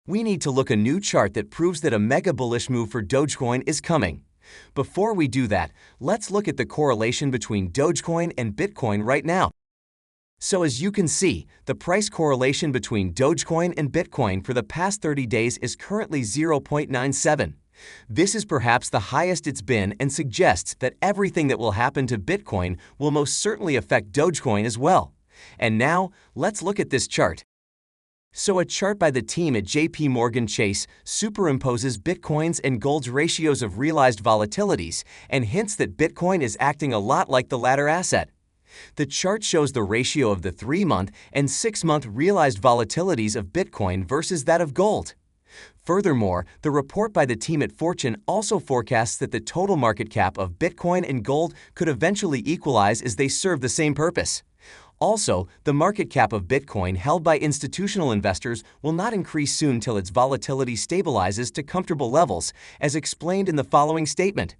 We need to look at a new chart that proves that a mega bullish move for Dogecoin is coming. Before we do that, let's look at the correlation between Dogecoin and Bitcoin right now. So as you can see, the price correlation between Dogecoin and Bitcoin for the past 30 days is currently 0.97. This is perhaps the highest it's been and suggests that everything that will happen to Bitcoin will most certainly affect Dogecoin as well. And now, let's look at this chart. So a chart by the team at JP Morgan Chase superimposes Bitcoin's and gold's ratios of realized volatilities and hints that Bitcoin is acting a lot like the latter asset. The chart shows the ratio of the 3-month and 6-month realized volatilities of Bitcoin versus that of gold. Furthermore, the report by the team at Fortune also forecasts that the total market cap of Bitcoin and gold could eventually equalize as they serve the same purpose. Also, the market cap of Bitcoin held by institutional investors will not increase soon till its volatility stabilizes to comfortable levels, as explained in the following statement.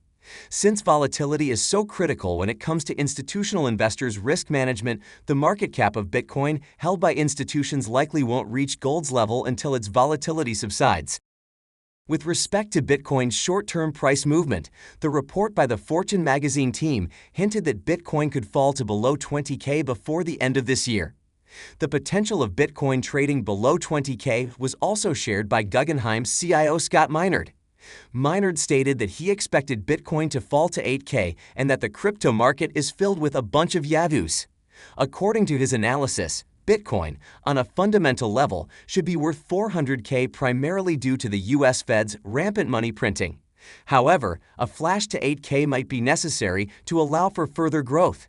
Since volatility is so critical when it comes to institutional investors' risk management, the market cap of Bitcoin held by institutions likely won't reach gold's level until its volatility subsides. With respect to Bitcoin's short-term price movement, the report by the Fortune magazine team hinted that Bitcoin could fall to below 20K before the end of this year. The potential of Bitcoin trading below 20K was also shared by Guggenheim's CIO Scott Minerd. Minerd stated that he expected Bitcoin to fall to 8K and that the crypto market is filled with a bunch of yahoos. According to his analysis, Bitcoin, on a fundamental level, should be worth 400K primarily due to the US Fed's rampant money printing. However, a flash to 8K might be necessary to allow for further growth.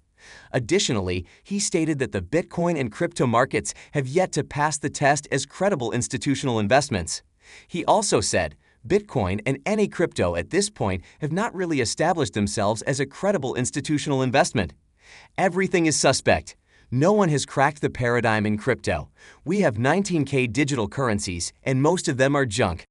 Additionally, he stated that the Bitcoin and crypto markets have yet to pass the test as credible institutional investments. He also said, Bitcoin and any crypto at this point have not really established themselves as a credible institutional investment. Everything is suspect. No one has cracked the paradigm in crypto. We have 19K digital currencies, and most of them are junk.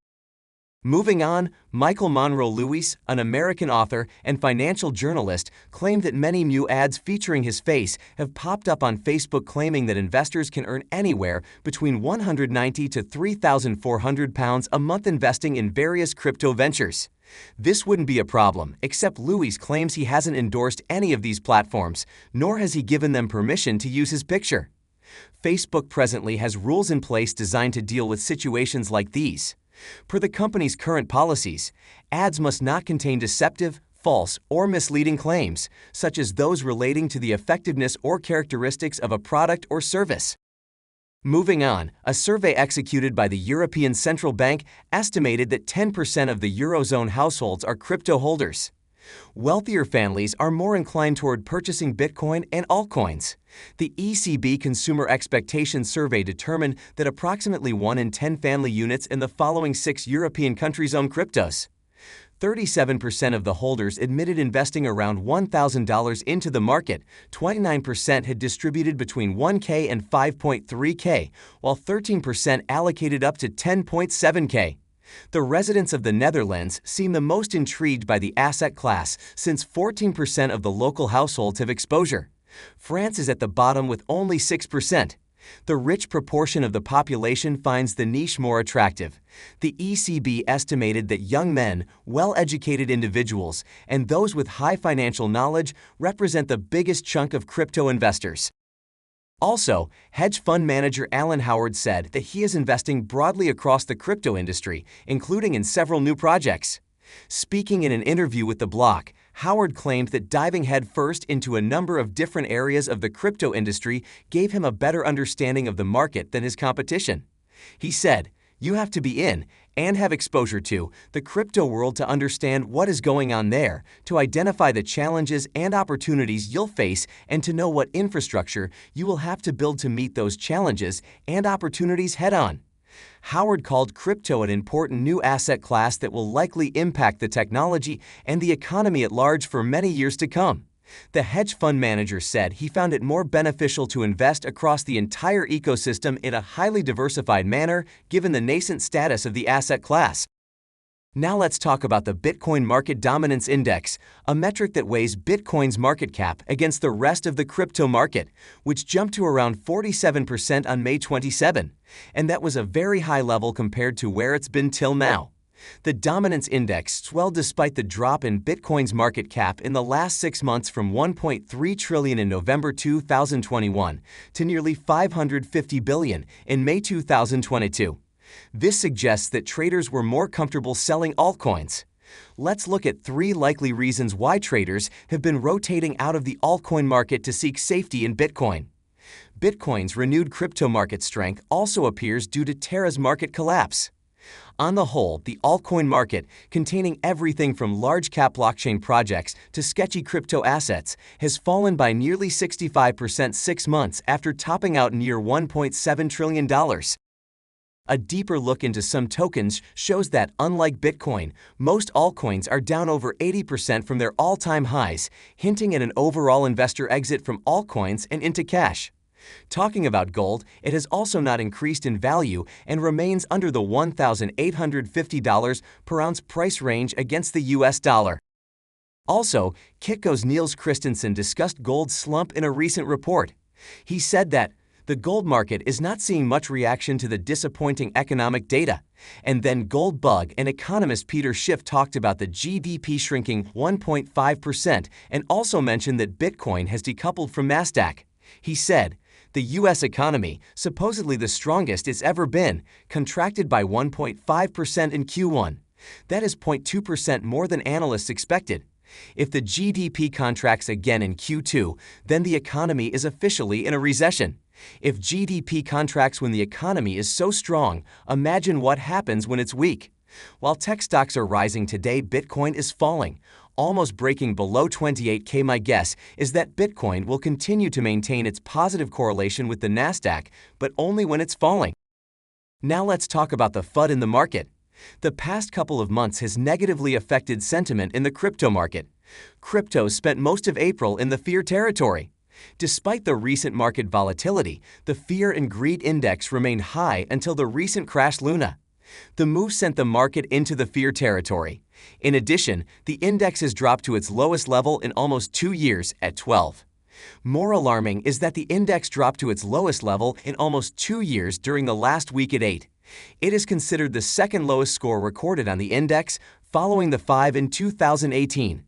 Moving on, Michael Monroe Lewis, an American author and financial journalist, claimed that many new ads featuring his face have popped up on Facebook claiming that investors can earn anywhere between £190 to £3,400 a month investing in various crypto ventures. This wouldn't be a problem, except Lewis claims he hasn't endorsed any of these platforms, nor has he given them permission to use his picture. Facebook presently has rules in place designed to deal with situations like these. Per the company's current policies, ads must not contain deceptive, false, or misleading claims, such as those relating to the effectiveness or characteristics of a product or service. Moving on, a survey executed by the European Central Bank estimated that 10% of the Eurozone households are crypto holders. Wealthier families are more inclined toward purchasing Bitcoin and altcoins. The ECB Consumer Expectations Survey determined that approximately 1 in 10 family units in the following 6 European countries own cryptos. 37% of the holders admitted investing around $1,000 into the market, 29% had distributed between 1K and 5.3K, while 13% allocated up to 10.7K. The residents of the Netherlands seem the most intrigued by the asset class since 14% of the local households have exposure. France is at the bottom with only 6%. The rich proportion of the population finds the niche more attractive. The ECB estimated that young men, well-educated individuals, and those with high financial knowledge represent the biggest chunk of crypto investors. Also, hedge fund manager Alan Howard said that he is investing broadly across the crypto industry, including in several new projects. Speaking in an interview with The Block, Howard claimed that diving headfirst into a number of different areas of the crypto industry gave him a better understanding of the market than his competition. He said, "You have to be in and have exposure to the crypto world to understand what is going on there, to identify the challenges and opportunities you'll face, and to know what infrastructure you will have to build to meet those challenges and opportunities head-on." Howard called crypto an important new asset class that will likely impact the technology and the economy at large for many years to come. The hedge fund manager said he found it more beneficial to invest across the entire ecosystem in a highly diversified manner given the nascent status of the asset class. Now let's talk about the Bitcoin Market Dominance Index, a metric that weighs Bitcoin's market cap against the rest of the crypto market, which jumped to around 47% on May 27, and that was a very high level compared to where it's been till now. The dominance index swelled despite the drop in Bitcoin's market cap in the last 6 months from $1.3 trillion in November 2021 to nearly $550 billion in May 2022. This suggests that traders were more comfortable selling altcoins. Let's look at 3 likely reasons why traders have been rotating out of the altcoin market to seek safety in Bitcoin. Bitcoin's renewed crypto market strength also appears due to Terra's market collapse. On the whole, the altcoin market, containing everything from large-cap blockchain projects to sketchy crypto assets, has fallen by nearly 65% 6 months after topping out near $1.7 trillion. A deeper look into some tokens shows that, unlike Bitcoin, most altcoins are down over 80% from their all-time highs, hinting at an overall investor exit from altcoins and into cash. Talking about gold, it has also not increased in value and remains under the $1,850 per ounce price range against the US dollar. Also, Kitco's Niels Christensen discussed gold's slump in a recent report. He said that the gold market is not seeing much reaction to the disappointing economic data. And then gold bug and economist Peter Schiff talked about the GDP shrinking 1.5% and also mentioned that Bitcoin has decoupled from Nasdaq. He said, the U.S. economy, supposedly the strongest it's ever been, contracted by 1.5% in Q1. That is 0.2% more than analysts expected. If the GDP contracts again in Q2, then the economy is officially in a recession. If GDP contracts when the economy is so strong, imagine what happens when it's weak. While tech stocks are rising today, Bitcoin is falling, almost breaking below 28K. My guess is that Bitcoin will continue to maintain its positive correlation with the Nasdaq, but only when it's falling. Now let's talk about the FUD in the market. The past couple of months has negatively affected sentiment in the crypto market. Crypto spent most of April in the fear territory. Despite the recent market volatility, the Fear and Greed Index remained high until the recent crash Luna. The move sent the market into the fear territory. In addition, the index has dropped to its lowest level in almost 2 years at 12. More alarming is that the index dropped to its lowest level in almost 2 years during the last week at 8. It is considered the second lowest score recorded on the index, following the 5 in 2018.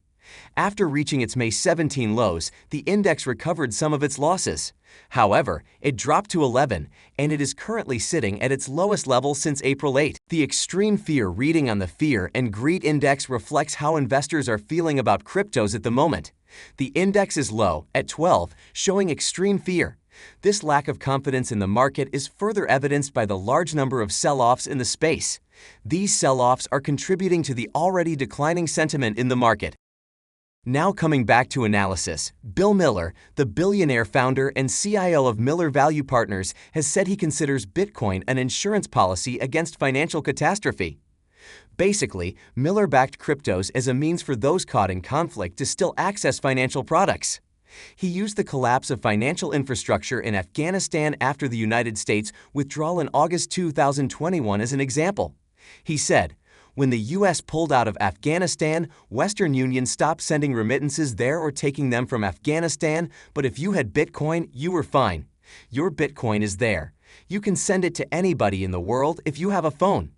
After reaching its May 17 lows, the index recovered some of its losses. However, it dropped to 11, and it is currently sitting at its lowest level since April 8. The extreme fear reading on the Fear and Greed Index reflects how investors are feeling about cryptos at the moment. The index is low, at 12, showing extreme fear. This lack of confidence in the market is further evidenced by the large number of sell-offs in the space. These sell-offs are contributing to the already declining sentiment in the market. Now coming back to analysis, Bill Miller, the billionaire founder and CIO of Miller Value Partners, has said he considers Bitcoin an insurance policy against financial catastrophe. Basically, Miller backed cryptos as a means for those caught in conflict to still access financial products. He used the collapse of financial infrastructure in Afghanistan after the United States withdrawal in August 2021 as an example. He said, when the U.S. pulled out of Afghanistan, Western Union stopped sending remittances there or taking them from Afghanistan, but if you had Bitcoin, you were fine. Your Bitcoin is there. You can send it to anybody in the world if you have a phone.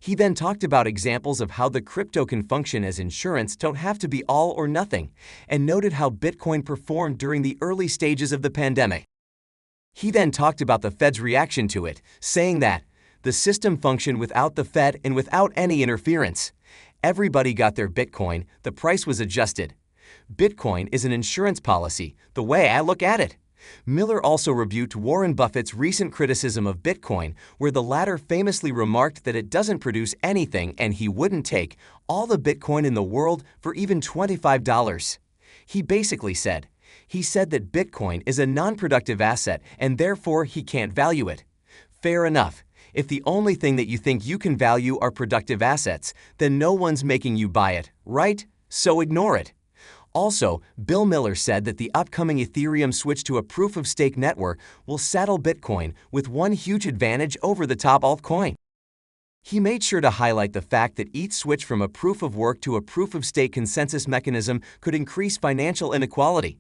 He then talked about examples of how the crypto can function as insurance don't have to be all or nothing, and noted how Bitcoin performed during the early stages of the pandemic. He then talked about the Fed's reaction to it, saying that the system functioned without the Fed and without any interference. Everybody got their Bitcoin, the price was adjusted. Bitcoin is an insurance policy, the way I look at it. Miller also rebuked Warren Buffett's recent criticism of Bitcoin, where the latter famously remarked that it doesn't produce anything and he wouldn't take all the Bitcoin in the world for even $25. He basically said, that Bitcoin is a non-productive asset and therefore he can't value it. Fair enough. If the only thing that you think you can value are productive assets, then no one's making you buy it, right? So ignore it. Also, Bill Miller said that the upcoming Ethereum switch to a proof-of-stake network will saddle Bitcoin with one huge advantage over the top altcoin. He made sure to highlight the fact that each switch from a proof of work to a proof of stake consensus mechanism could increase financial inequality.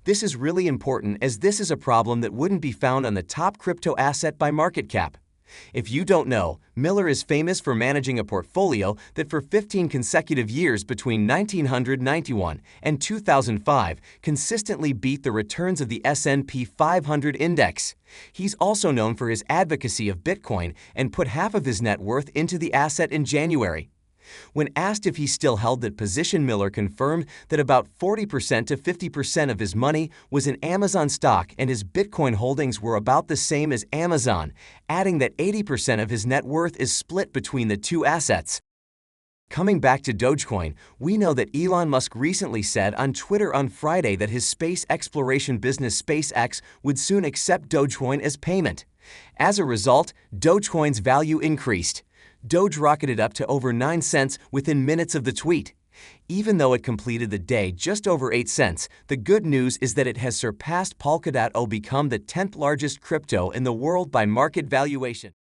This is really important as this is a problem that wouldn't be found on the top crypto asset by market cap. If you don't know, Miller is famous for managing a portfolio that for 15 consecutive years between 1991 and 2005 consistently beat the returns of the S&P 500 index. He's also known for his advocacy of Bitcoin and put half of his net worth into the asset in January. When asked if he still held that position, Miller confirmed that about 40% to 50% of his money was in Amazon stock and his Bitcoin holdings were about the same as Amazon, adding that 80% of his net worth is split between the two assets. Coming back to Dogecoin, we know that Elon Musk recently said on Twitter on Friday that his space exploration business SpaceX would soon accept Dogecoin as payment. As a result, Dogecoin's value increased. Doge rocketed up to over 9 cents within minutes of the tweet. Even though it completed the day just over 8 cents, the good news is that it has surpassed Polkadot, become the 10th largest crypto in the world by market valuation.